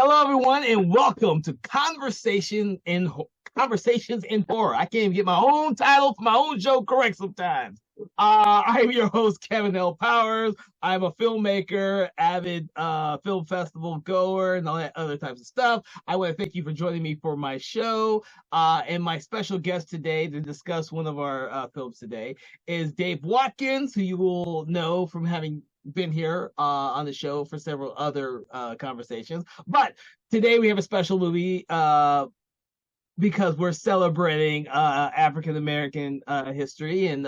Hello, everyone, and welcome to Conversations in Horror. I can't even get my own title for my own show correct sometimes. I'm your host, Kevin L. Powers. I'm a filmmaker, avid film festival goer, and all that other types of stuff. I want to thank you for joining me for my show. And my special guest today to discuss one of our films today is Dave Watkins, who you will know from having been here on the show for several other conversations. But today we have a special movie because we're celebrating African American history, and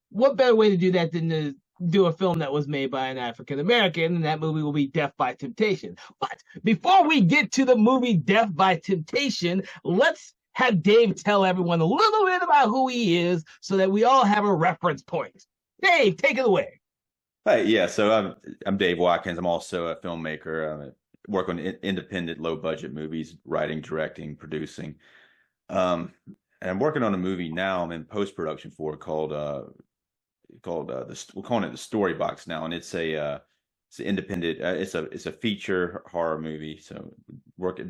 what better way to do that than to do a film that was made by an African American, and that movie will be Death by Temptation. But before we get to the movie Death by Temptation, let's have Dave tell everyone a little bit about who he is so that we all have a reference point. Dave, take it away. Hi, yeah. So I'm Dave Watkins. I'm also a filmmaker. I work on independent, low budget movies, writing, directing, producing. And I'm working on a movie now. I'm in post production for we're calling it the Story Box now, and it's an independent. It's a feature horror movie. So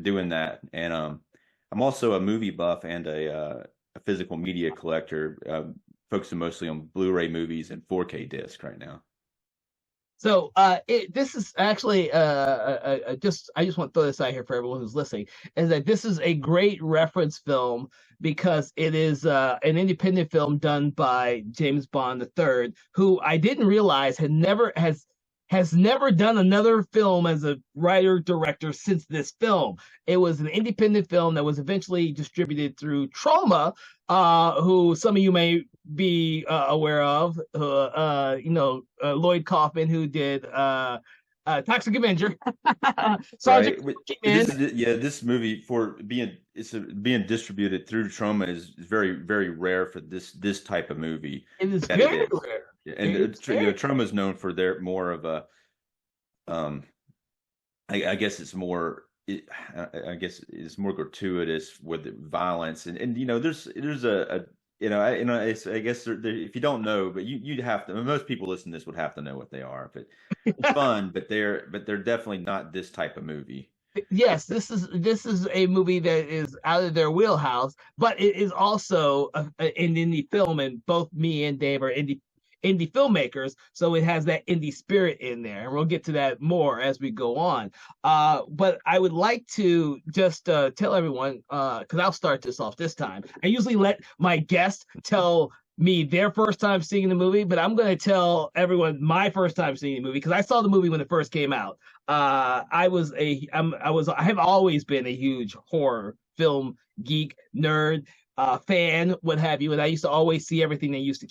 doing that, and I'm also a movie buff and a physical media collector, focusing mostly on Blu-ray movies and 4K disc right now. So this is actually just I just want to throw this out here for everyone who's listening, is that this is a great reference film because it is an independent film done by James Bond III, who I didn't realize has never done another film as a writer director since this film. It was an independent film that was eventually distributed through Trauma, who some of you may be aware of. Lloyd Kaufman, who did Toxic Avenger. Right. Sergeant This movie being distributed through Trauma is very, very rare for this type of movie. It is very rare. Yeah, and Trauma is known for their more of a, I guess it's more, I guess it's more gratuitous with the violence, and there's a I guess if you don't know, but you'd have to. Most people listening to this would have to know what they are. But it's fun, but they're definitely not this type of movie. Yes, this is a movie that is out of their wheelhouse, but it is also an indie film, and both me and Dave are indie filmmakers, so it has that indie spirit in there, and we'll get to that more as we go on. But I would like to just tell everyone, because I'll start this off this time. I usually let my guests tell me their first time seeing the movie, but I'm going to tell everyone my first time seeing the movie because I saw the movie when it first came out. I have always been a huge horror film geek nerd, fan, what have you, and I used to always see everything that used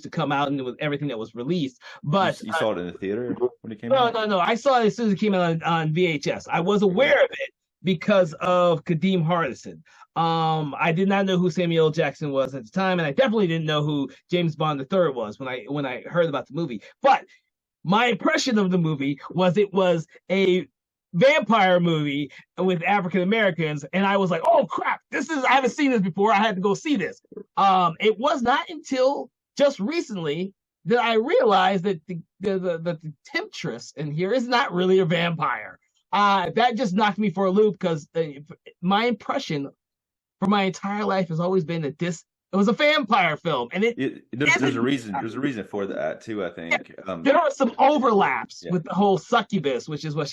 to come out, and it was everything that was released. But you saw it in the theater when it came no, out? no, no. I saw it as soon as it came out on VHS. I was aware of it because of Kadeem Hardison. I did not know who Samuel L. Jackson was at the time, and I definitely didn't know who James Bond III was when I heard about the movie. But my impression of the movie was it was a vampire movie with African Americans, and I was like, "Oh crap! I haven't seen this before. I had to go see this." It was not until just recently that I realized that the temptress in here is not really a vampire. That just knocked me for a loop because my impression for my entire life has always been that it was a vampire film, and there's a reason. There's a reason for that too. I think there are some overlaps yeah. with the whole succubus, which is what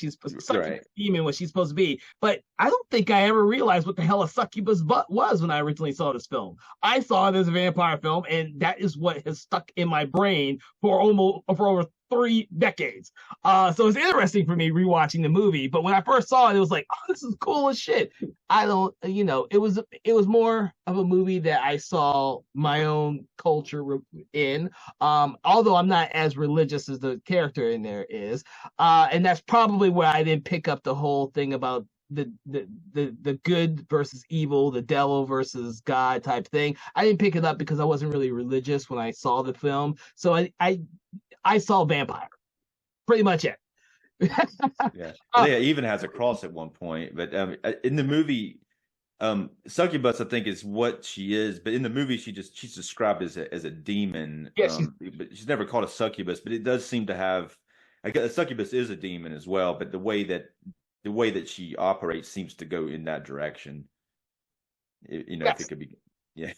Right. demon, what she's supposed to be. But I don't think I ever realized what the hell a succubus was when I originally saw this film. I saw it as a vampire film, and that is what has stuck in my brain for over 3 decades. So it's interesting for me rewatching the movie. But when I first saw it, it was like, oh, this is cool as shit. I don't, it was more of a movie that I saw my own culture in. Although I'm not as religious as the character in there is, and that's probably where I didn't pick up the whole thing about the good versus evil, the devil versus God type thing. I didn't pick it up because I wasn't really religious when I saw the film. So I saw vampire, pretty much it. Yeah, it even has a cross at one point. But in the movie, succubus, I think, is what she is. But in the movie, she's described as a demon. Yes, but she's never called a succubus. But it does seem to have. I guess a succubus is a demon as well. But the way that the way that she operates seems to go in that direction. If it Yes. could be, yeah,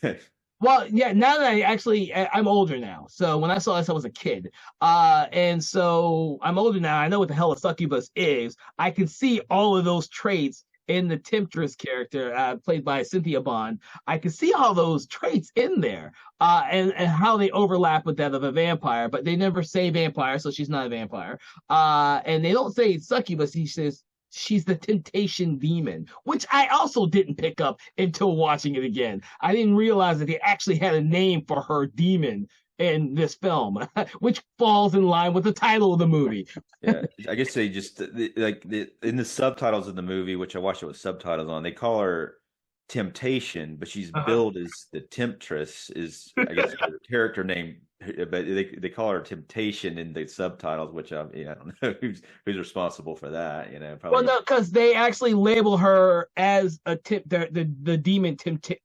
Well, yeah, now that I'm older now. So when I saw this, I was a kid. And so I'm older now. I know what the hell a succubus is. I can see all of those traits in the Temptress character, played by Cynthia Bond. I can see all those traits in there, and how they overlap with that of a vampire, but they never say vampire, so she's not a vampire. And they don't say succubus. He says she's the temptation demon, which I also didn't pick up until watching it again. I didn't realize that they actually had a name for her demon in this film, which falls in line with the title of the movie. yeah. I guess they just in the subtitles of the movie, which I watched it with subtitles on, they call her Temptation, but she's Uh-huh. billed as the Temptress, is I guess her character name, but they call her Temptation in the subtitles, which I don't know who's responsible for that. Well, Probably. no, because they actually label her as a the demon temptation.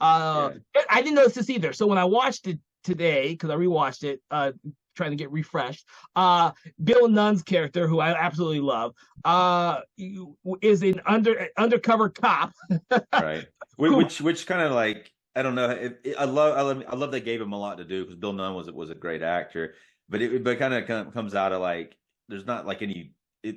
Yeah, I didn't notice this either. So when I watched it today, because I rewatched it, trying to get refreshed, Bill Nunn's character, who I absolutely love, is an undercover cop right. who. Which kind of like I don't know. I love they gave him a lot to do because Bill Nunn was a great actor, but it kind of comes out of like there's not like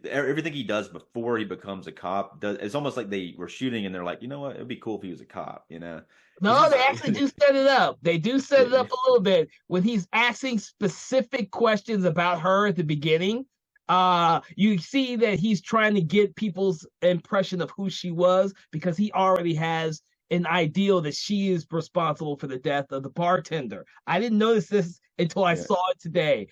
everything he does before he becomes a cop does. It's almost like they were shooting and they're like, you know what, it'd be cool if he was a cop, because No, he's they actually do set it up. They do set it up a little bit when he's asking specific questions about her at the beginning. You see that he's trying to get people's impression of who she was because he already has an ideal that she is responsible for the death of the bartender. I didn't notice this until I yeah, saw it today.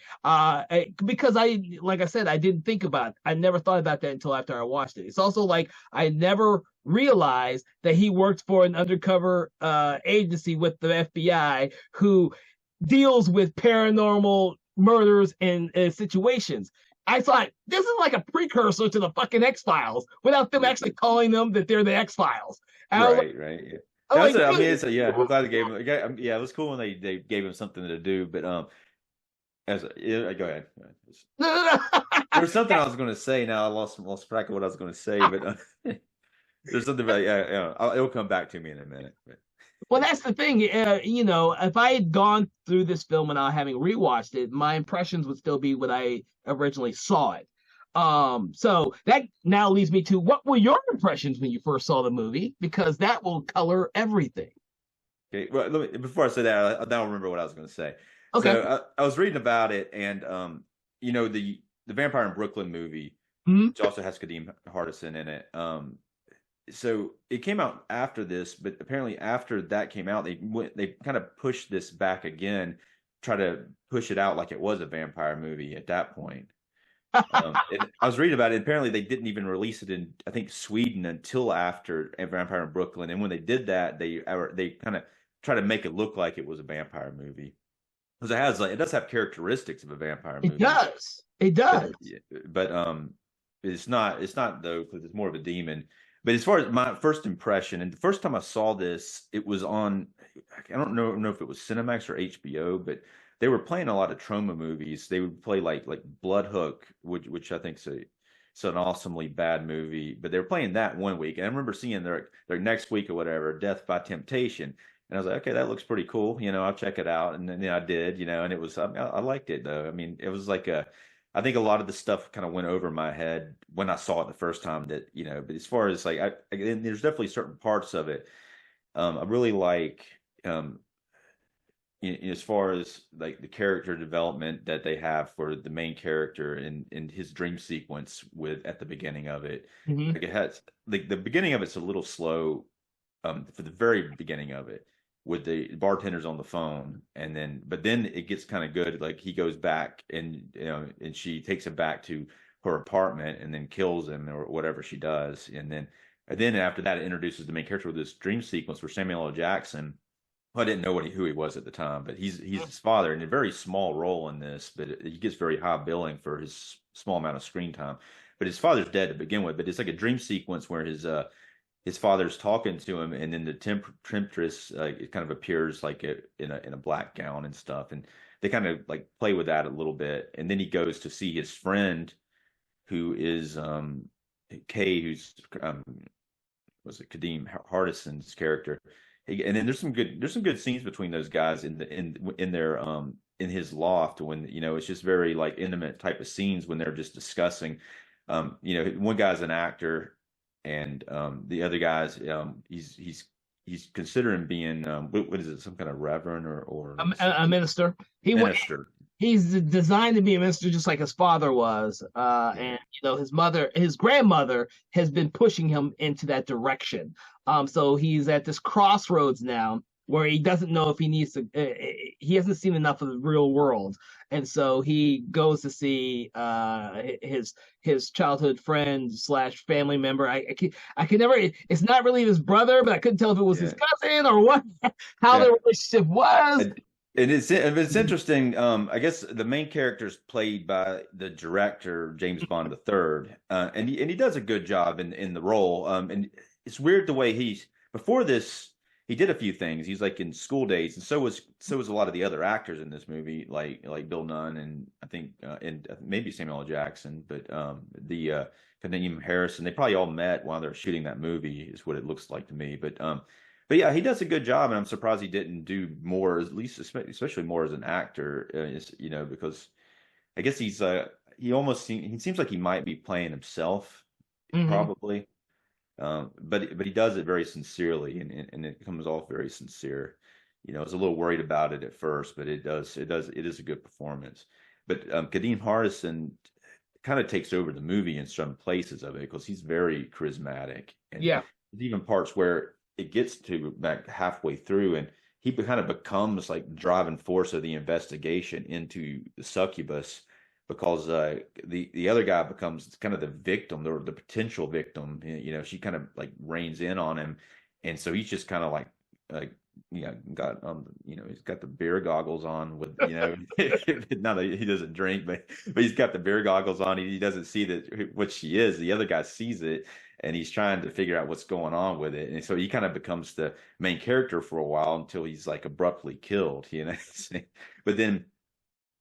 Because like I said, I didn't think about it. I never thought about that until after I watched it. It's also like I never realized that he worked for an undercover agency with the FBI who deals with paranormal murders and situations. I thought this is like a precursor to the fucking X Files without them yeah. actually calling them that they're the X Files. Right, right. Yeah. I No, was like, I mean, really? yeah. I'm glad they gave him. Yeah, it was cool when they gave him something to do. But yeah, go ahead. No, no, There no. was something I was going to say. Now I lost track of what I was going to say. But there's something about yeah. It'll come back to me in a minute. But Well, that's the thing. If I had gone through this film without having rewatched it, my impressions would still be what I originally saw it. So that now leads me to what were your impressions when you first saw the movie? Because that will color everything. okay, well, before I say that, I now remember what I was going to say. Okay. So I was reading about it, and the Vampire in Brooklyn movie, Hmm. which also has Kadeem Hardison in it. So it came out after this, but apparently after that came out, they kind of pushed this back again, try to push it out like it was a vampire movie at that point. I was reading about it. Apparently, they didn't even release it in, I think, Sweden until after A Vampire in Brooklyn. And when they did that, they kind of try to make it look like it was a vampire movie because it does have characteristics of a vampire It movie, does. It but does. it's not though because it's more of a demon. But as far as my first impression, and the first time I saw this, it was on, I don't know if it was Cinemax or HBO, but they were playing a lot of trauma movies. They would play like Blood Hook, which I think is it's an awesomely bad movie, but they were playing that one week, and I remember seeing their next week or whatever, Death by Temptation, and I was like, okay, that looks pretty cool, I'll check it out, and then I did, and it was I liked it though. I mean, it was like I think a lot of the stuff kind of went over my head when I saw it the first time that, but as far as like, and there's definitely certain parts of it. I really like, um, as far as like the character development that they have for the main character in his dream sequence with at the beginning of it. Hmm. Like it has, like the beginning of it's a little slow, for the very beginning of it with the bartenders on the phone, and then it gets kind of good. Like he goes back and and she takes him back to her apartment and then kills him or whatever she does, and then after that it introduces the main character with this dream sequence where Samuel L. Jackson, I didn't know who he was at the time, but he's his father in a very small role in this, but he gets very high billing for his small amount of screen time. But his father's dead to begin with. But it's like a dream sequence where his father's talking to him, and then the temptress it kind of appears like in a black gown and stuff, and they kind of like play with that a little bit, and then he goes to see his friend who is Kay, who's was it Kadeem Hardison's character. And then there's some good scenes between those guys in their in his loft when it's just very like intimate type of scenes when they're just discussing. One guy's an actor, and the other guy's he's considering being what is it, some kind of reverend or A minister. minister. He's designed to be a minister just like his father was. Yeah, And his grandmother has been pushing him into that direction. So he's at this crossroads now where he doesn't know if he needs to. He hasn't seen enough of the real world, and so he goes to see his childhood friend slash family member. I can never. It's not really his brother, but I couldn't tell if it was his yeah. cousin or what. How Yeah. their relationship was. And it's interesting. I guess the main character is played by the director James Bond III, and he does a good job in the role. And it's weird the way before this he did a few things. He's like in School Days, and so was a lot of the other actors in this movie, like Bill Nunn and I think and maybe Samuel L. Jackson, but the Kadeem Harrison. They probably all met while they're shooting that movie, is what it looks like to me. But yeah, he does a good job, and I'm surprised he didn't do more, at least especially more as an actor. Because I guess he seems like he might be playing himself, Mhm. probably. But he does it very sincerely, and it comes off very sincere. I was a little worried about it at first, but it is a good performance. But Kadeem Hardison kind of takes over the movie in some places of it because he's very charismatic, and Yeah. there's even parts where it gets to back halfway through, and he kind of becomes like driving force of the investigation into the succubus because the other guy becomes kind of the victim or the potential victim. She kind of like reins in on him, and so he's just kind of like got he's got the beer goggles on with not that he doesn't drink, but he's got the beer goggles on. He doesn't see that what she is. The other guy sees it, and he's trying to figure out what's going on with it. And so he kind of becomes the main character for a while until he's like abruptly killed. But then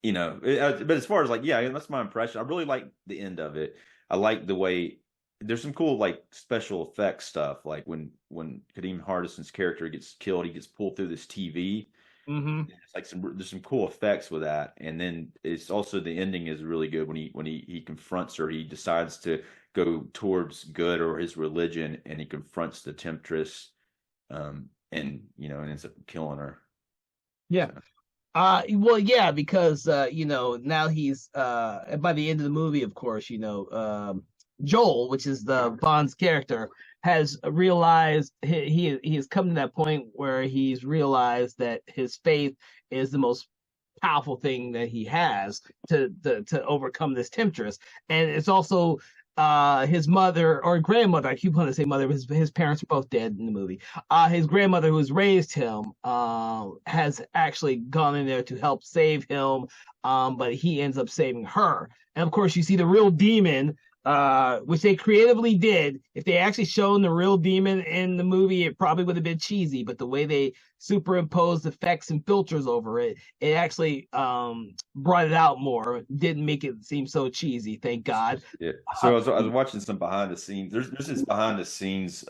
but as far as like, yeah, that's my impression. I really like the end of it. I like the way there's some cool like special effects stuff, like when Kadeem Hardison's character gets killed, he gets pulled through this TV. Hmm. It's like there's some cool effects with that, and then it's also the ending is really good when he confronts her. He decides to go towards good or his religion, and he confronts the temptress, and ends up killing her. Yeah. So, Well, yeah, because now he's by the end of the movie, of course, Joel, which is the Bond's character, has realized he has come to that point where he's realized that his faith is the most powerful thing that he has to overcome this temptress. And it's also his mother or grandmother, I keep wanting to say mother, his parents are both dead in the movie. His grandmother who's raised him has actually gone in there to help save him, but he ends up saving her. And of course you see the real demon, which they creatively did. If they actually shown the real demon in the movie, it probably would have been cheesy. But the way they superimposed effects and filters over it, it actually brought it out more. Didn't make it seem so cheesy. Thank God. yeah. Uh, So I was watching some behind the scenes. There's this behind the scenes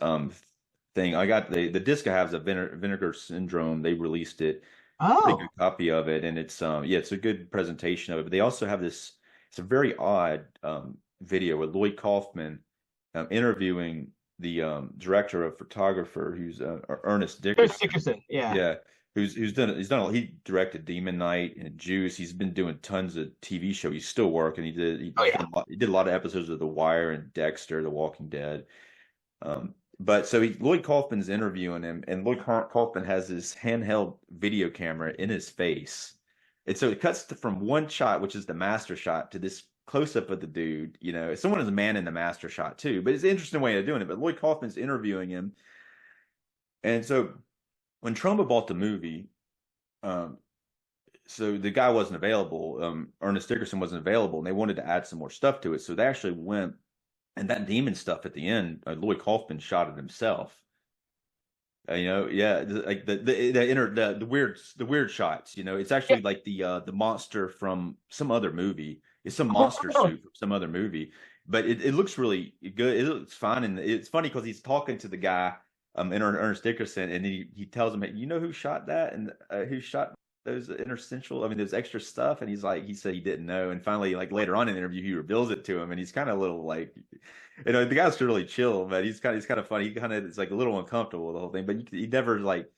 thing. I got the disc I have is a Vinegar Syndrome. They released it, pretty oh, good copy of it, and it's a good presentation of it. But they also have this. It's a very odd video with Lloyd Kaufman interviewing the director of photographer, who's Ernest Chris Dickerson. Dickerson. Yeah. Yeah, he directed Demon Knight and Juice. He's been doing tons of TV show. He's still working. Oh yeah. He did a lot of episodes of The Wire and Dexter, The Walking Dead. But so Lloyd Kaufman's interviewing him, and Kaufman has his handheld video camera in his face. And so it cuts from one shot, which is the master shot, to this close up of the dude. Someone is a man in the master shot too, but it's an interesting way of doing it. But Lloyd Kaufman's interviewing him, and so when Trumbo bought the movie, um, so the guy wasn't available. Ernest Dickerson wasn't available, and they wanted to add some more stuff to it. So they actually went and that demon stuff at the end. Lloyd Kaufman shot it himself. Yeah, like the weird shots. It's Yeah. actually like the monster from some other movie. It's some Oh, monster really? suit from some other movie, but it looks really good. It looks fine, and it's funny because he's talking to the guy, Ernest Dickerson, and he tells him, you know who shot that and who shot those interstitial, I mean, those extra stuff, and he said he didn't know, and finally, like later on in the interview, he reveals it to him, and he's kind of a little like, the guy's really chill, but he's kind of funny. He kind of is like a little uncomfortable with the whole thing, but he never like,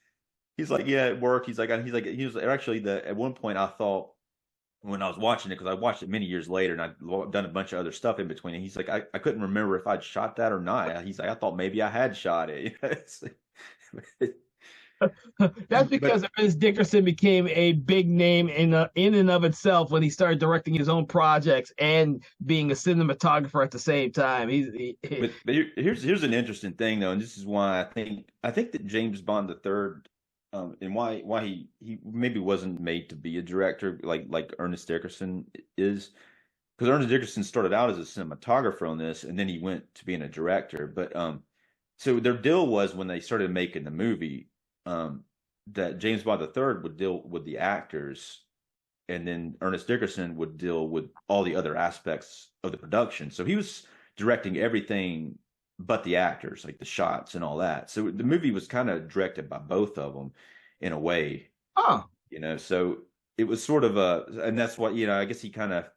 he's like, yeah, it worked. He was actually at one point I thought when I was watching it, because I watched it many years later and I'd done a bunch of other stuff in between. And he's like, I couldn't remember if I'd shot that or not. He's like, I thought maybe I had shot it. That's because But Ernest Dickerson became a big name in and of itself when he started directing his own projects and being a cinematographer at the same time. here's an interesting thing though, and this is why I think that James Bond the third, and why he maybe wasn't made to be a director like Ernest Dickerson is, because Ernest Dickerson started out as a cinematographer on this, and then he went to being a director. But so their deal was when they started making the movie, that James Bond the third would deal with the actors, and then Ernest Dickerson would deal with all the other aspects of the production. So he was directing everything but the actors, like the shots and all that. So the movie was kind of directed by both of them in a way, Oh, So it was sort of and that's what, I guess he kind of,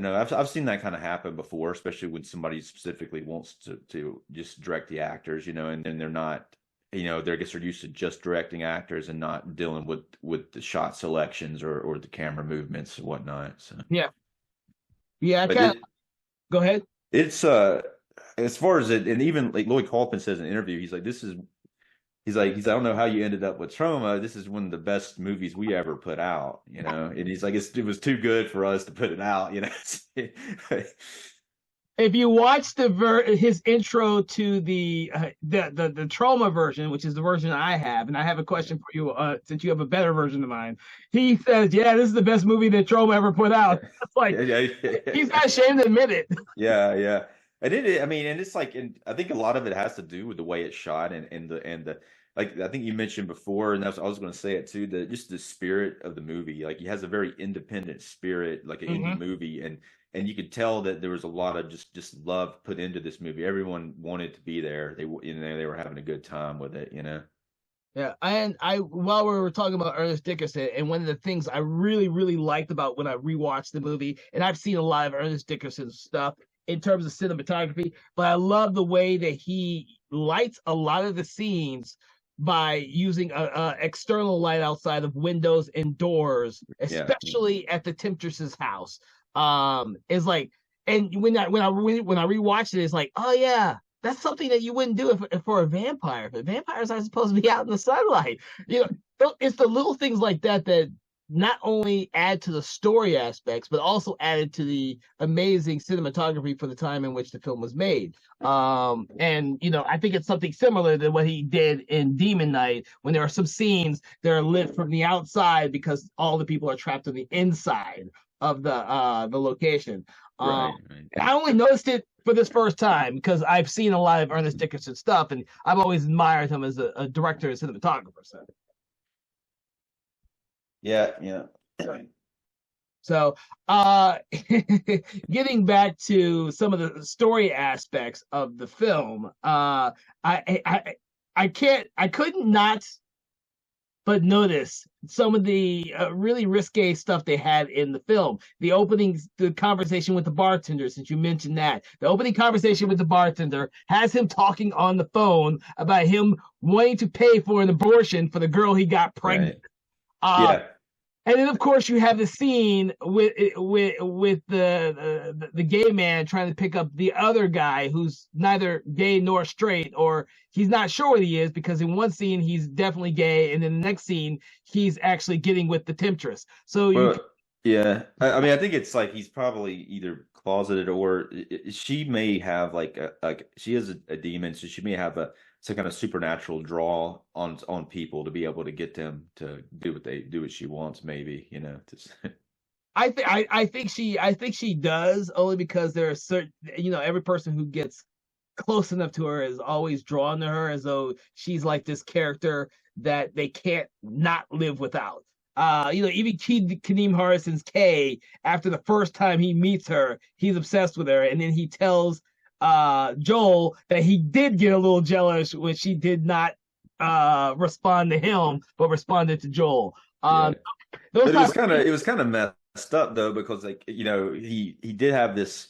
I've seen that kind of happen before, especially when somebody specifically wants to just direct the actors, and then they're not, I guess they're used to just directing actors and not dealing with the shot selections or the camera movements and whatnot. So, yeah. Yeah, I but kind of go ahead. it's as far as it, and even like Lloyd Kaufman says in an interview, he's like, I don't know how you ended up with Trauma. This is one of the best movies we ever put out, And he's like, it was too good for us to put it out, If you watch his intro to the Trauma version, which is the version I have, and I have a question for you, since you have a better version of mine, he says, "Yeah, this is the best movie that Trauma ever put out." It's like he's not ashamed to admit it. Yeah. And I mean, and it's like, and I think a lot of it has to do with the way it's shot and the like. I think you mentioned before, and I was going to say it too. Just the spirit of the movie. Like he has a very independent spirit, like an indie movie, and you could tell that there was a lot of just love put into this movie. Everyone wanted to be there. They were having a good time with it. Yeah, and while we were talking about Ernest Dickerson, and one of the things I really, really liked about when I rewatched the movie, and I've seen a lot of Ernest Dickerson stuff in terms of cinematography, but I love the way that he lights a lot of the scenes by using a external light outside of windows and doors, Yeah. especially at the Temptress's house. Is like, and when I rewatched it, it's like, oh yeah, that's something that you wouldn't do if for a vampire. But vampires are supposed to be out in the sunlight. It's the little things like that that not only add to the story aspects, but also added to the amazing cinematography for the time in which the film was made. And I think it's something similar to what he did in Demon Knight, when there are some scenes that are lit from the outside because all the people are trapped on the inside of the location. Right. I only noticed it for this first time because I've seen a lot of Ernest Dickerson stuff, and I've always admired him as a director and cinematographer. Yeah. So, getting back to some of the story aspects of the film, I couldn't not but notice some of the really risque stuff they had in the film. The conversation with the bartender, since you mentioned that. The opening conversation with the bartender has him talking on the phone about him wanting to pay for an abortion for the girl he got pregnant. Right. Yeah. And then, of course, you have the scene with the gay man trying to pick up the other guy who's neither gay nor straight, or he's not sure what he is, because in one scene he's definitely gay, and in the next scene he's actually getting with the temptress. So yeah, I mean, I think it's like he's probably either closeted or she may have she is a demon, so she may have some kind of supernatural draw on people to be able to get them to do what she wants, maybe, I think she does, only because there are certain, every person who gets close enough to her is always drawn to her, as though she's like this character that they can't not live without. even Kadeem Hardison's Kay, after the first time he meets her, he's obsessed with her, and then he tells Joel that he did get a little jealous when she did not respond to him, but responded to Joel. Yeah. Those But type of it was kind of messed up though, because like, he did have this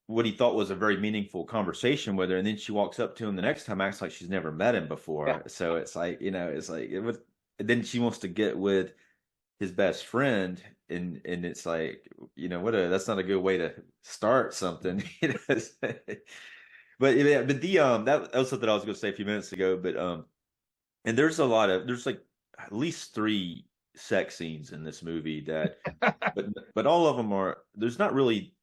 what he thought was a very meaningful conversation with her, and then she walks up to him the next time, acts like she's never met him yeah. before. So it's like, it's like it was. Then she wants to get with his best friend, and it's like, that's not a good way to start something. But yeah, but that was something I was going to say a few minutes ago. But and there's like at least three sex scenes in this movie that, but all of them are there's not really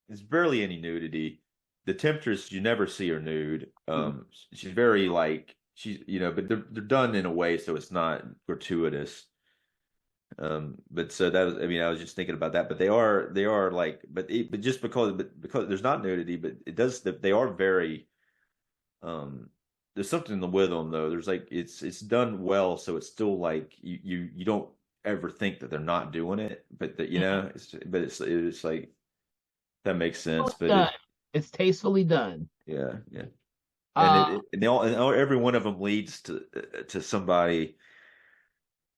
there's barely any nudity. The Temptress, you never see her nude. She's very like but they're done in a way so it's not gratuitous. But so that was, I was just thinking about that. But they are like, but just because there's not nudity, but it does they are very there's something with them though. There's like it's done well, so it's still like you don't ever think that they're not doing it, but that it's like that makes sense. But it's tastefully done. yeah. And every one of them leads to somebody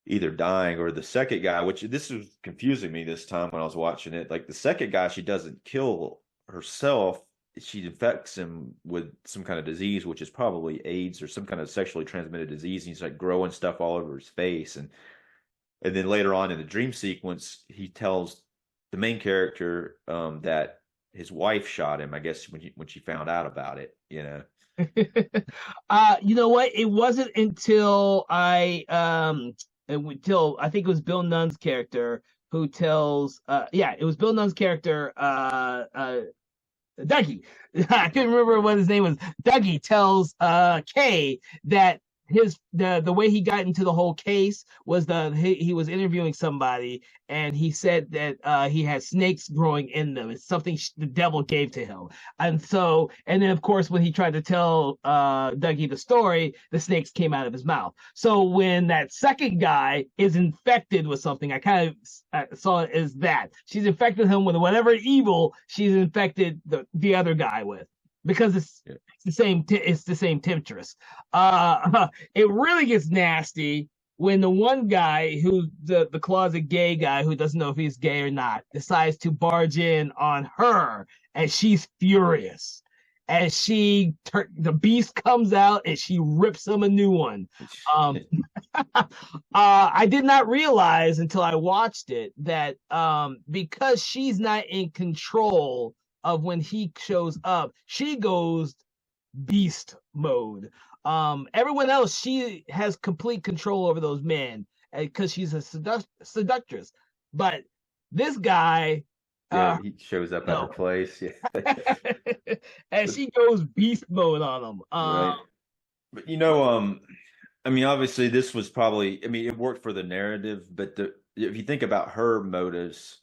either dying or the second guy, which this was confusing me this time when I was watching it. Like the second guy, she doesn't kill herself. She infects him with some kind of disease, which is probably AIDS or some kind of sexually transmitted disease. And he's like growing stuff all over his face. And then later on in the dream sequence, he tells the main character that his wife shot him, I guess, when she found out about it, You know what? It wasn't until until I think it was Bill Nunn's character who tells it was Bill Nunn's character Dougie. I couldn't remember what his name was. Dougie tells Kay that the way he got into the whole case was he was interviewing somebody, and he said that he had snakes growing in them. It's something the devil gave to him. And then of course when he tried to tell Dougie the story, the snakes came out of his mouth. So when that second guy is infected with something, I kind of saw it as that she's infected him with whatever evil she's infected the other guy with, because it's the same temptress. It really gets nasty when the one guy who's the closet gay guy who doesn't know if he's gay or not decides to barge in on her, and she's furious. And the beast comes out and she rips him a new one. I did not realize until I watched it that because she's not in control of when he shows up, she goes beast mode. Everyone else, she has complete control over those men because she's a seductress. But this guy, he shows up at her place, and she goes beast mode on him. Right. But obviously this was probably, it worked for the narrative, but if you think about her motives,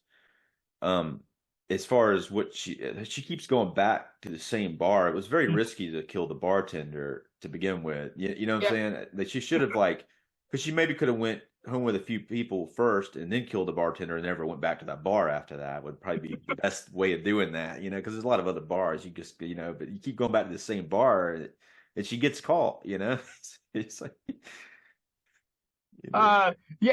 as far as what she keeps going back to the same bar. It was very risky to kill the bartender to begin with. You know what I'm saying? That she should have because she maybe could have went home with a few people first and then killed the bartender and never went back to that bar after that. Would probably be the best way of doing that. Because there's a lot of other bars you just but you keep going back to the same bar and she gets caught. It's like.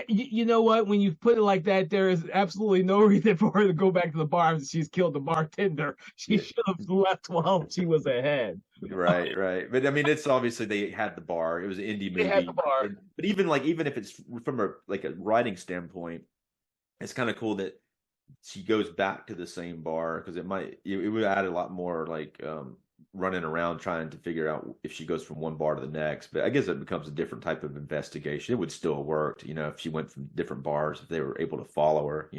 You know what? When you put it like that, there is absolutely no reason for her to go back to the bar if she's killed the bartender. She should have left while she was ahead. Right. But it's obviously they had the bar. It was an indie movie. They had the bar. But even if it's from a writing standpoint, it's kind of cool that she goes back to the same bar because it would add a lot more running around trying to figure out if she goes from one bar to the next. But I guess it becomes a different type of investigation. It would still have worked, if she went from different bars, if they were able to follow her,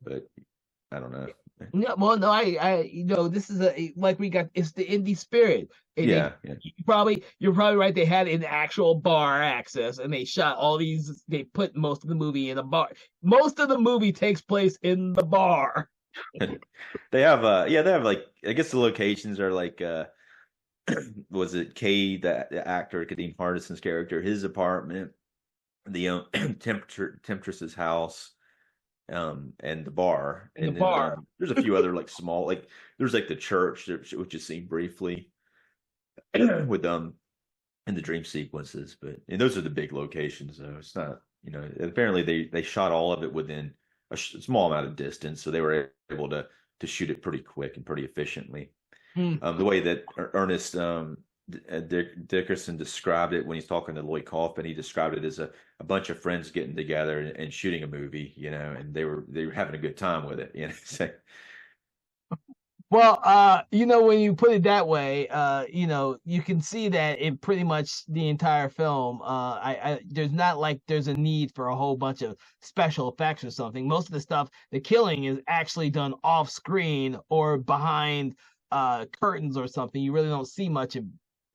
but I don't know. No, well, no, this is it's the indie spirit. Yeah. You're probably right. They had an actual bar access, and they shot all these. They put most of the movie in a bar. Most of the movie takes place in the bar. They have I guess the locations are was it Kay, the actor, Kadeem Hardison's character, his apartment, the temptress's house, and the bar, in the and then bar. there's a few other like small, like there's like the church, which is seen briefly with in the dream sequences, but and those are the big locations. Though it's not, apparently they shot all of it within small amount of distance, so they were able to shoot it pretty quick and pretty efficiently. Hmm. The way that Ernest Dickerson described it when he's talking to Lloyd Kaufman, he described it as a bunch of friends getting together and shooting a movie, and they were having a good time with it, So, Well, when you put it that way, you can see that in pretty much the entire film. There's not like there's a need for a whole bunch of special effects or something. Most of the stuff, the killing is actually done off screen or behind curtains or something. You really don't see much of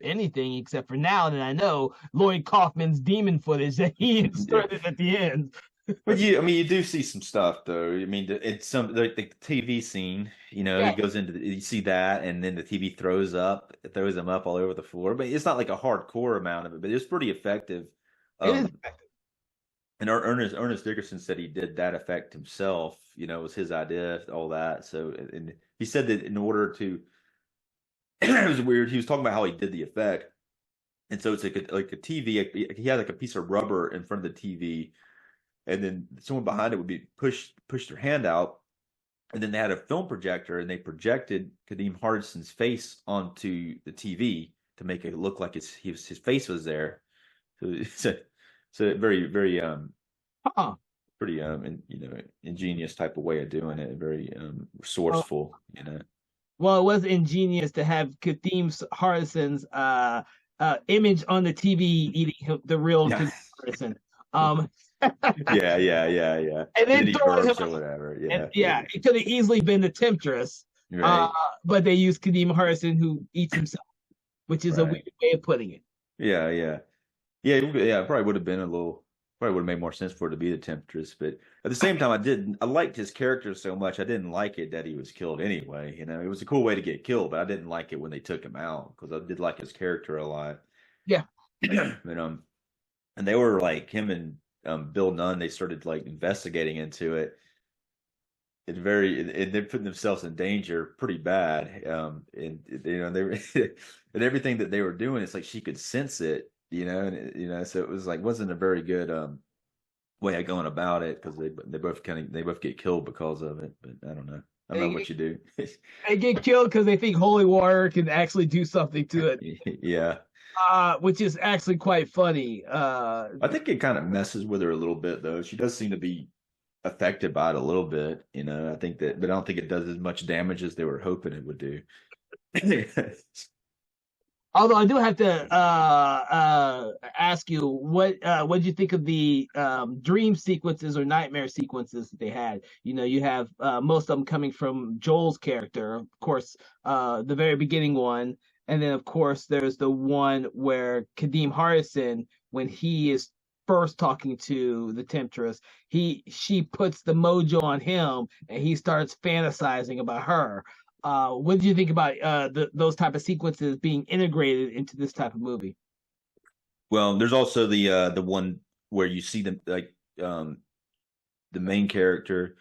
anything except for now that I know Lloyd Kaufman's demon footage that he yeah. inserted at the end. But you do see some stuff though. I mean, it's some like the TV scene. He Yeah, goes you see that, and then the TV throws him up all over the floor. But it's not like a hardcore amount of it, but it's pretty effective. it is. Um, and Ernest Dickerson said he did that effect himself. It was his idea, all that. So, and he said that in order to, it was weird. He was talking about how he did the effect, and so it's like a TV. He had like a piece of rubber in front of the TV, and then someone behind it would be push their hand out, and then they had a film projector, and they projected Kadeem Hardison's face onto the TV to make it look like his face was there. So it's a very very Huh. pretty ingenious type of way of doing it. Very Oh, resourceful. well, it was ingenious to have Kadeem Hardison's image on the TV eating the real Yeah. Kadeem Hardison. Um, Yeah. and And then then he throwing him, burps or whatever. and Yeah. yeah, it could have easily been the Temptress, uh, Right. but they used Kadeem Hardison who eats himself, which is a Right. weird way of putting it. Yeah. Yeah. It probably would have been probably would have made more sense for it to be the Temptress. But at the same time, I liked his character so much. I didn't like it that he was killed anyway. It was a cool way to get killed, but I didn't like it when they took him out because I did like his character a lot. Yeah. But and they were like him and Bill Nunn. They started like investigating into it. They're putting themselves in danger pretty bad. And they were and everything that they were doing, it's like she could sense it. So it was like wasn't a very good way of going about it because they both get killed because of it. But I don't know. I don't know They, what you do. they get killed because they think holy water can actually do something to it, Yeah. which is actually quite funny. I think it kind of messes with her a little bit though. She does seem to be affected by it a little bit. I think that, but I don't think it does as much damage as they were hoping it would do. Although I do have to ask you what did you think of the dream sequences or nightmare sequences that they had? You have most of them coming from Joel's character, of course, the very beginning one, and then of course there's the one where Kadeem Hardison, when he is first talking to the Temptress, she puts the mojo on him and he starts fantasizing about her. What do you think about those type of sequences being integrated into this type of movie? Well, there's also the one where you see them like the main character,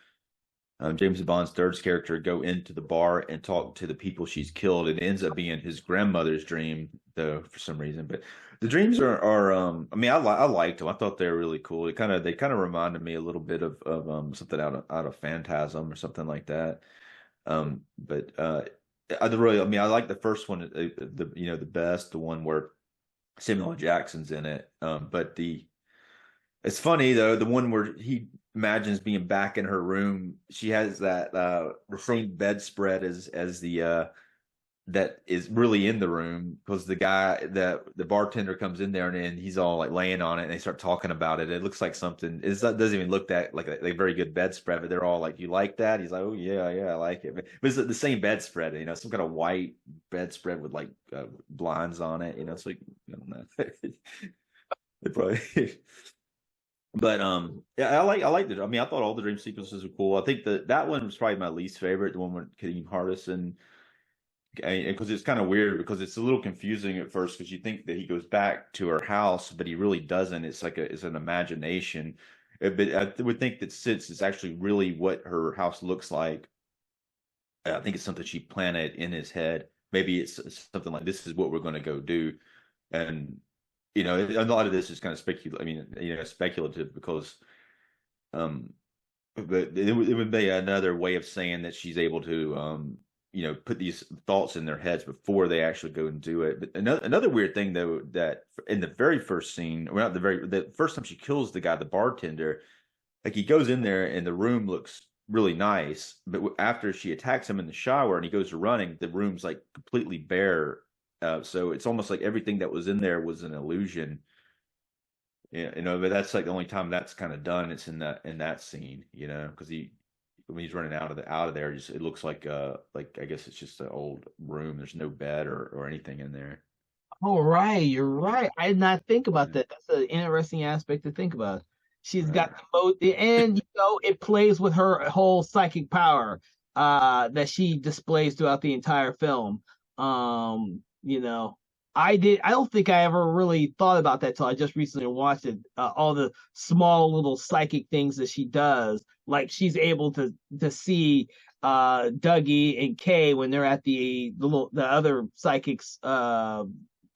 James Bond's third character, go into the bar and talk to the people she's killed. It ends up being his grandmother's dream, though, for some reason. But the dreams are I mean, I liked them. I thought they were really cool. They kind of reminded me a little bit of something out of Phantasm or something like that. But I mean, I like the first one, the best, the one where Samuel L. Jackson's in it. But it's funny though, the one where he imagines being back in her room, she has that the same bedspread as the that is really in the room because the bartender comes in there and he's all like laying on it and they start talking about it. It looks like something. It doesn't even look that like a very good bedspread, but they're all like, "You like that?" He's like, "Oh yeah, I like it." But it's the same bedspread, some kind of white bedspread with like blinds on it. It's like I don't know. They probably. But yeah, I liked it. I mean, I thought all the dream sequences were cool. I think that one was probably my least favorite, the one with Kadeem Hardison because it's kind of weird because it's a little confusing at first because you think that he goes back to her house, but he really doesn't. It's like it's an imagination. But I would think that since it's actually really what her house looks like, I think it's something she planted in his head. Maybe it's something like this is what we're going to go do, and a lot of this is kind of speculative. I mean, speculative because um, but it would be another way of saying that she's able to put these thoughts in their heads before they actually go and do it. But another weird thing though, that in the very first scene, well, not the first time she kills the guy, the bartender, like he goes in there and the room looks really nice, but after she attacks him in the shower and he goes to running, the room's like completely bare. So it's almost like everything that was in there was an illusion. Yeah, but that's like the only time that's kind of done. It's in that scene, because when he's running out of there, just it looks like I guess it's just an old room. There's no bed or anything in there. Oh, right, you're right. I did not think about Yeah, that. That's an interesting aspect to think about. She's got right. the most, and it plays with her whole psychic power that she displays throughout the entire film. I don't think I ever really thought about that till I just recently watched it. All the small little psychic things that she does, like she's able to see Dougie and Kay when they're at the other psychics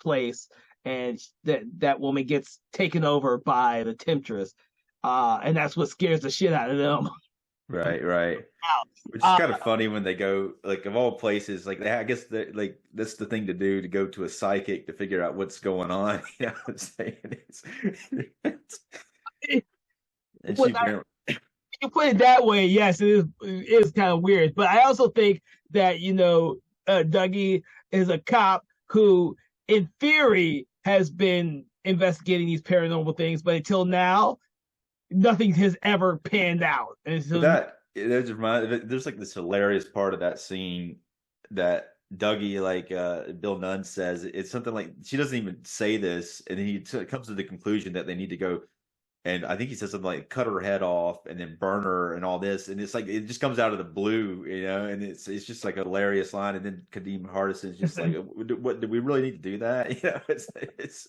place, and that woman gets taken over by the temptress, and that's what scares the shit out of them. Right, right. Which is uh, kind of funny when they go, like, of all places, like I guess that, like, that's the thing to do, to go to a psychic to figure out what's going on. You know what I'm saying? And she when apparently, you put it that way, yes, it is kind of weird. But I also think that Dougie is a cop who, in theory, has been investigating these paranormal things, but until now, nothing has ever panned out. And but so, there's like this hilarious part of that scene that Dougie, like Bill Nunn says, it's something like she doesn't even say this, and he comes to the conclusion that they need to go. And I think he says something like cut her head off and then burn her and all this. And it's like it just comes out of the blue, and it's just like a hilarious line. And then Kadeem Hardison's just like, what do we really need to do that? It's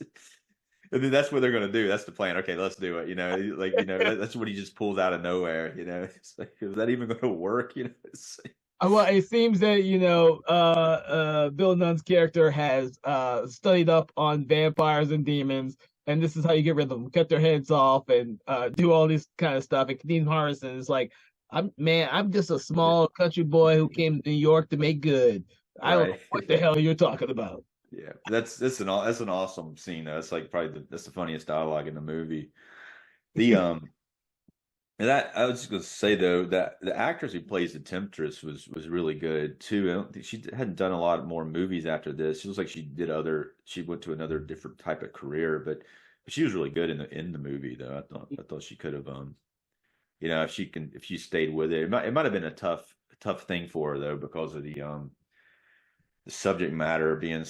and then that's what they're gonna do. That's the plan. Okay, let's do it. That's what he just pulls out of nowhere. It's like, is that even gonna work? well, it seems that Bill Nunn's character has studied up on vampires and demons, and this is how you get rid of them: cut their heads off and do all this kind of stuff. And Dean Harrison is like, I'm just a small country boy who came to New York to make good. I don't know Right. what the hell you're talking about. Yeah, that's an awesome scene though. It's like probably that's the funniest dialogue in the movie. The And that I was just going to say though that the actress who plays the Temptress was really good too. I don't think she hadn't done a lot more movies after this. She looks like she went to another different type of career, but she was really good in the movie though. I thought she could have if she stayed with it. It might have been a tough thing for her though because of the subject matter being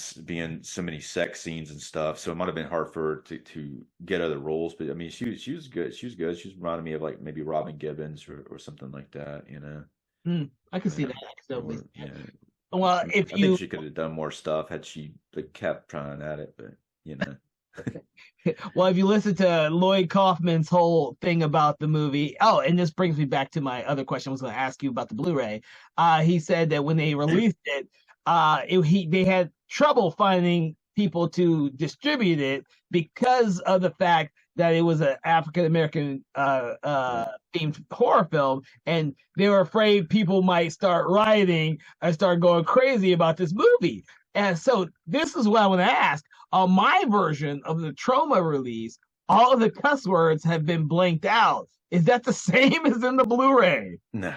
so many sex scenes and stuff. So it might have been hard for her to get other roles. But I mean, she was good. She was good. She was reminding me of like maybe Robin Gibbons or something like that. I can see Uh, that. Definitely. or yeah, Well, if I think you she could have done more stuff had she like, kept trying at it. But you know, well, if you listen to Lloyd Kaufman's whole thing about the movie, oh, and this brings me back to my other question I was going to ask you about the Blu-ray. He said that when they released it, they had trouble finding people to distribute it because of the fact that it was an African American themed horror film, and they were afraid people might start rioting and start going crazy about this movie. And so this is what I want to ask. On my version of the Trauma release, all of the cuss words have been blanked out. Is that the same as in the Blu-ray? no.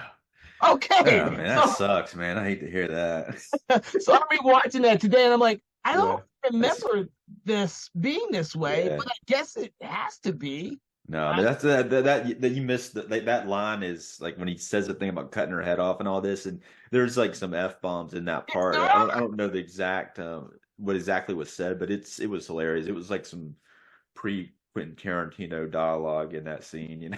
Okay, Oh man, that sucks, man. I hate to hear that. so I'm rewatching that today, and I'm like, I Yeah, don't that's remember this being this way, yeah. but I guess it has to be. No, but I, that's that you missed that line is like when he says the thing about cutting her head off and all this, and there's like some F bombs in that part. I don't know the exact what exactly was said, but it was hilarious. It was like some pre Quentin Tarantino dialogue in that scene.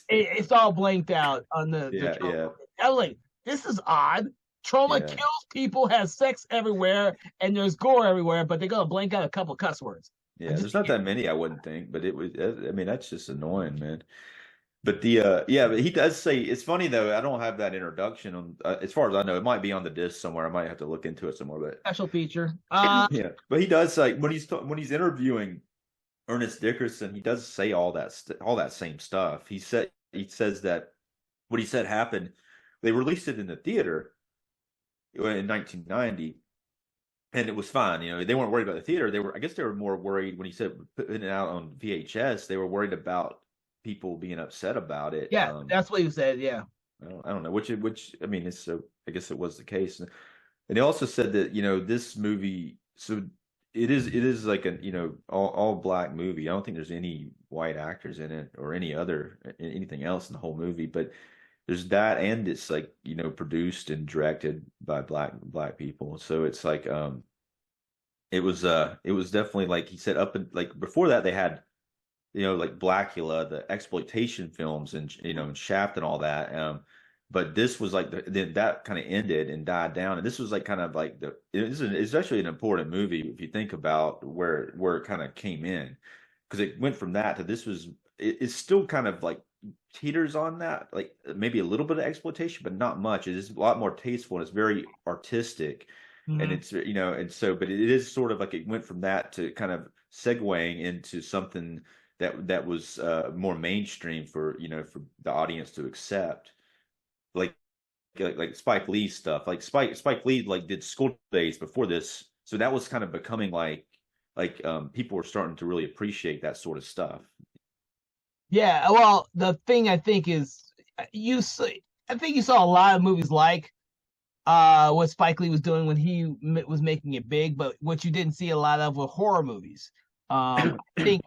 it's all blanked out on the Yeah, Trauma. yeah. I'm like, this is odd. Trauma Yeah. kills people, has sex everywhere, and there's gore everywhere, but they're gonna blank out a couple cuss words. I Yeah, just there's not that many, I wouldn't think, but it was. I mean, that's just annoying, man. But the yeah, but he does say it's funny though. I don't have that introduction on, as far as I know. It might be on the disc somewhere. I might have to look into it some more. But special feature. yeah, but he does like when he's interviewing Ernest Dickerson, he does say all that same stuff. He says that what he said happened. They released it in the theater in 1990, and it was fine. You know, they weren't worried about the theater. I guess they were more worried when he said putting it out on VHS. They were worried about people being upset about it. Yeah, that's what he said. Yeah. I don't know which I mean, it's so I guess it was the case. And he also said that, you know, this movie, so it is like a, you know, all black movie. I don't think there's any white actors in it or anything else in the whole movie, but there's that, and it's like, you know, produced and directed by black people. So it's like it was definitely, like he said, up and like before that they had, you know, like Blackula, the exploitation films, and, you know, and Shaft and all that. But this was like that kind of ended and died down, and this was like kind of like it's actually an important movie if you think about where it kind of came in, because it went from that to this was it's still kind of like teeters on that, like maybe a little bit of exploitation, but not much. It is a lot more tasteful and it's very artistic, and it's, you know, and so, but it is sort of like it went from that to kind of segueing into something that was more mainstream for, you know, for the audience to accept, like like Spike Lee stuff. Like Spike Lee like did School Days before this, so that was kind of becoming like people were starting to really appreciate that sort of stuff. Yeah, well, the thing I think is I think you saw a lot of movies like what Spike Lee was doing when he was making it big, but what you didn't see a lot of were horror movies. I think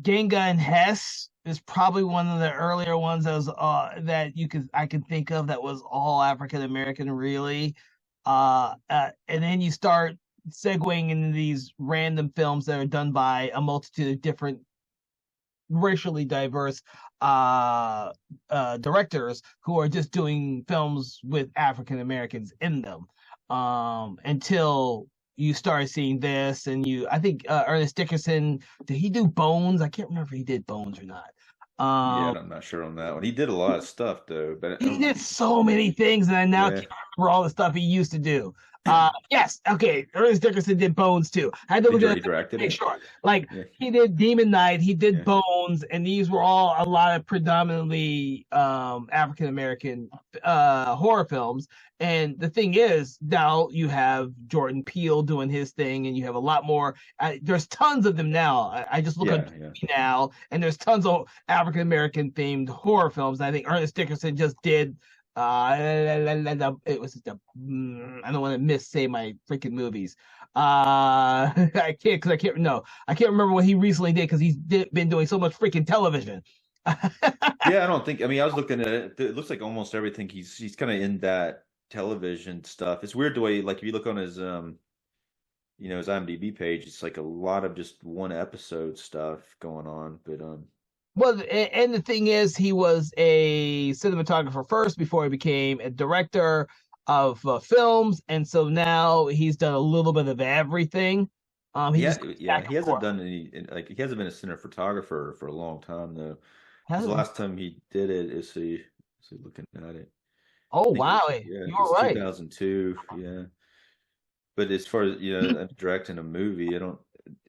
Genga and Hess is probably one of the earlier ones that was that I can think of that was all African American, really. And then you start segueing into these random films that are done by a multitude of different racially diverse directors who are just doing films with African Americans in them, until you start seeing this. And I think Ernest Dickerson, did he do Bones? I can't remember if he did Bones or not. Yeah, I'm not sure on that one. He did a lot of stuff though, but He did so many things, and I now yeah, can't remember all the stuff he used to do. Yes, okay. Ernest Dickerson did Bones too. I had to look at he directed make it. sure. Like Yeah, he did Demon Knight, he did yeah, Bones, and these were all a lot of predominantly African American horror films. And the thing is, now you have Jordan Peele doing his thing, and you have a lot more. There's tons of them now. I just look yeah, at yeah. now, and there's tons of African American themed horror films. And I think Ernest Dickerson just did it was the I don't want to miss say my freaking movies. I can't because I can't remember what he recently did because been doing so much freaking television. Yeah, I don't think. I mean, I was looking at it. It looks like almost everything he's kind of in that television stuff. It's weird the way, like, if you look on his you know, his IMDb page, it's like a lot of just one episode stuff going on. But Well, and the thing is, he was a cinematographer first before he became a director of films, and so now he's done a little bit of everything. He yeah, just goes yeah, back he and hasn't forth. done any, like, he hasn't been a cine photographer for a long time though. Because the Has- last time he did it, is he looking at it? Oh I think it was, wow, yeah, you it were was right. 2002. Yeah. But as far as, you know, directing a movie, I don't,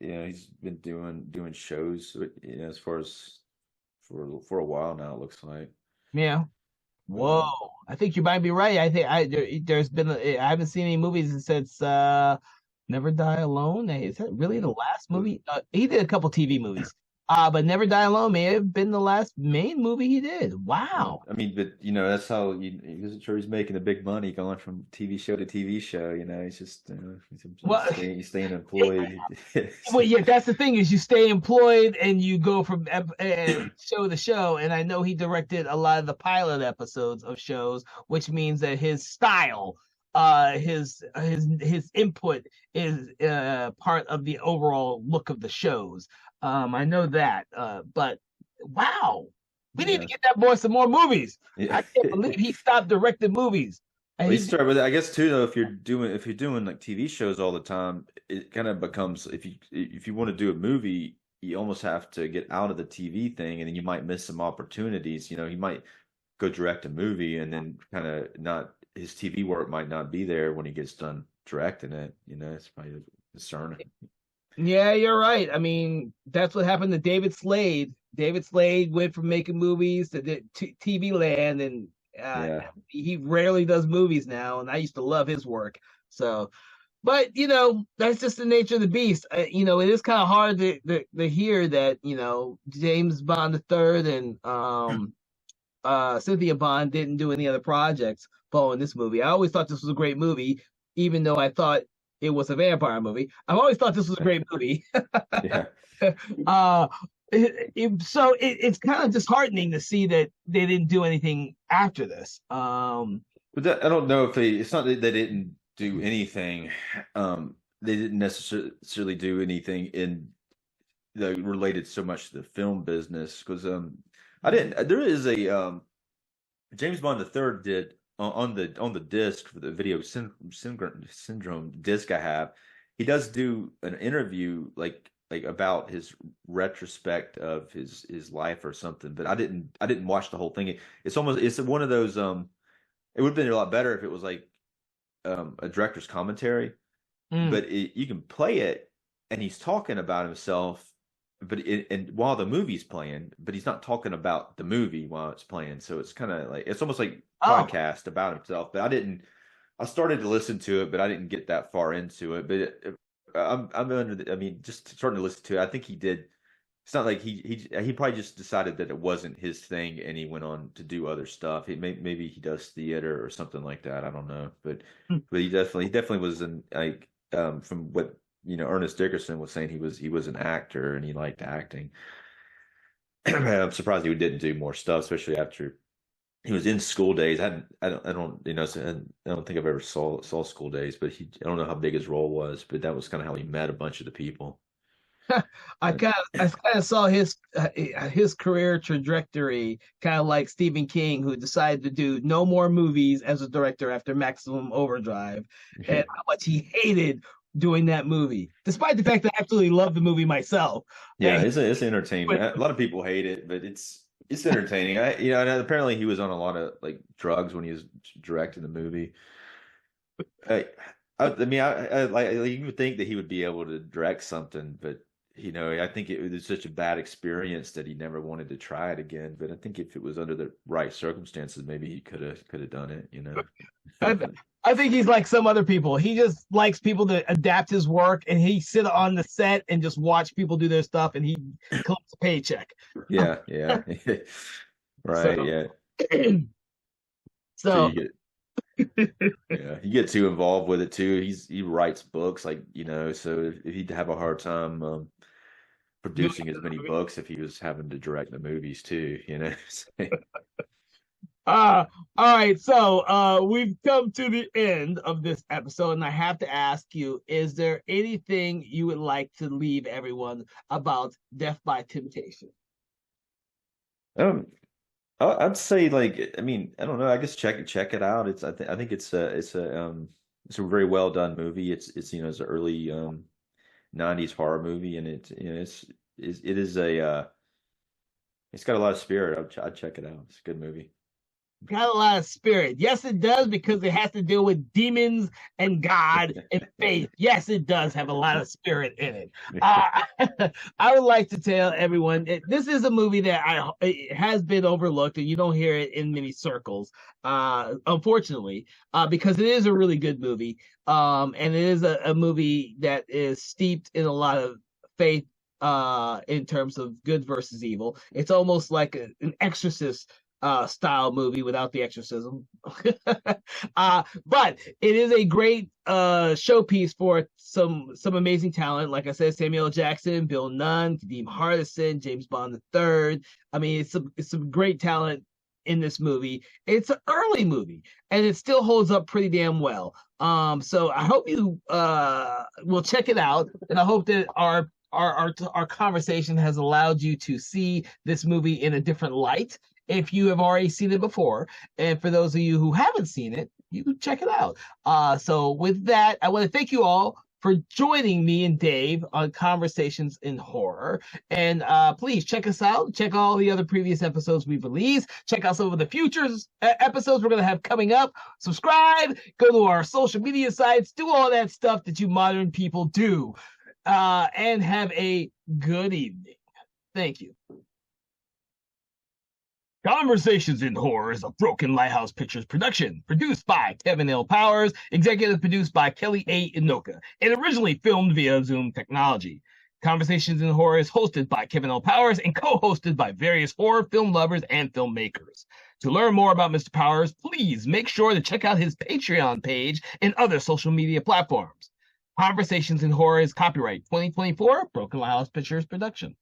you know, he's been doing shows, you know, as far as for a while now, it looks like. Yeah. But Whoa, I think you might be right. I think there's been I haven't seen any movies since Never Die Alone. Is that really the last was, movie? He did a couple TV movies. But Never Die Alone may have been the last main movie he did. yeah, Wow. I mean, but you know, that's how he's sure he's making a big money going from TV show to TV show. You know, he's just, Well, he's staying employed. well, yeah, that's the thing is you stay employed and you go from show to show. And I know he directed a lot of the pilot episodes of shows, which means that his style, his input is part of the overall look of the shows. I know that. But wow, we need to Yeah, get that boy some more movies. yeah. I can't believe he stopped directing movies. At he least start with it. I guess too, though, if you're doing like TV shows all the time, it kind of becomes if you want to do a movie, you almost have to get out of the TV thing, and then you might miss some opportunities. You know, he might go direct a movie, and then kind of not his TV work might not be there when he gets done directing it. You know, it's probably concerning. Yeah, you're right. I mean, that's what happened to David Slade. David Slade went from making movies to TV land, and Yeah. he rarely does movies now. And I used to love his work. So, but that's just the nature of the beast. It is kind of hard to hear that James Bond III and Cynthia Bond didn't do any other projects following this movie. I always thought this was a great movie, even though I thought it was a vampire movie. I've always thought this was a great movie. Yeah. uh, it's kind of disheartening to see that they didn't do anything after this. But I don't know if it's not that they didn't do anything. They didn't necessarily do anything in related so much to the film business because I didn't. There is a James Bond the Third did on the disc for the video syndrome disc I have. He does do an interview like about his retrospect of his life or something, but I didn't watch the whole thing. It's one of those it would have been a lot better if it was like a director's commentary, but you can play it and he's talking about himself, but and while the movie's playing, but he's not talking about the movie while it's playing. So it's kind of like it's almost like podcast about himself. But I started to listen to it, but I didn't get that far into it. But I'm I mean, just starting to listen to it. I think he did. It's not like he probably just decided that it wasn't his thing, and he went on to do other stuff. Maybe he does theater or something like that. I don't know, but he definitely was in like from what Ernest Dickerson was saying, he was an actor and he liked acting. I'm surprised he didn't do more stuff, especially after he was in School Days. I don't I don't think I've ever saw School Days, but I don't know how big his role was, but that was kind of how he met a bunch of the people. I kind of saw his career trajectory kind of like Stephen King, who decided to do no more movies as a director after Maximum Overdrive, and how much he hated doing that movie, despite the fact that I absolutely love the movie myself. Yeah, And it's entertaining. A lot of people hate it, but it's entertaining. And apparently he was on a lot of like drugs when he was directing the movie. I mean, you would think that he would be able to direct something, but I think it was such a bad experience that he never wanted to try it again. But I think if it was under the right circumstances, maybe he could have done it. I, I think he's like some other people. He just likes people to adapt his work, and he sit on the set and just watch people do their stuff, and he collects a paycheck. Yeah, yeah, right, So, yeah. so Yeah, you get too involved with it too. He writes books, like so if he'd have a hard time producing as many books if he was having to direct the movies too. all right. So we've come to the end of this episode, and I have to ask you, is there anything you would like to leave everyone about Death by Temptation? Um, I'd say like I mean I don't know. I guess check it out. I think it's a very well done movie. It's an early '90s horror movie, and it is it's got a lot of spirit. I'd check it out. It's a good movie. Got a lot of spirit. Yes, it does, because it has to deal with demons and God and faith. Yes, it does have a lot of spirit in it. I would like to tell everyone this is a movie that it has been overlooked, and you don't hear it in many circles, unfortunately, because it is a really good movie, and it is a movie that is steeped in a lot of faith in terms of good versus evil. It's almost like an Exorcist style movie without the exorcism. But it is a great showpiece for some amazing talent. Like I said, Samuel L. Jackson, Bill Nunn, Kadeem Hardison, James Bond III. I mean, it's some great talent in this movie. It's an early movie, and it still holds up pretty damn well. So I hope you will check it out, and I hope that our conversation has allowed you to see this movie in a different light if you have already seen it before. And for those of you who haven't seen it, you check it out. So with that, I want to thank you all for joining me and Dave on Conversations in Horror. And please check us out. Check all the other previous episodes we've released. Check out some of the future episodes we're going to have coming up. Subscribe, go to our social media sites, do all that stuff that you modern people do. And have a good evening. Thank you. Conversations in Horror is a Broken Lighthouse Pictures production, produced by Kevin L. Powers, executive produced by Kelly A. Inoka, and originally filmed via Zoom technology. Conversations in Horror is hosted by Kevin L. Powers and co-hosted by various horror film lovers and filmmakers. To learn more about Mr. Powers, please make sure to check out his Patreon page and other social media platforms. Conversations in Horror is copyright 2024 Broken Lighthouse Pictures production.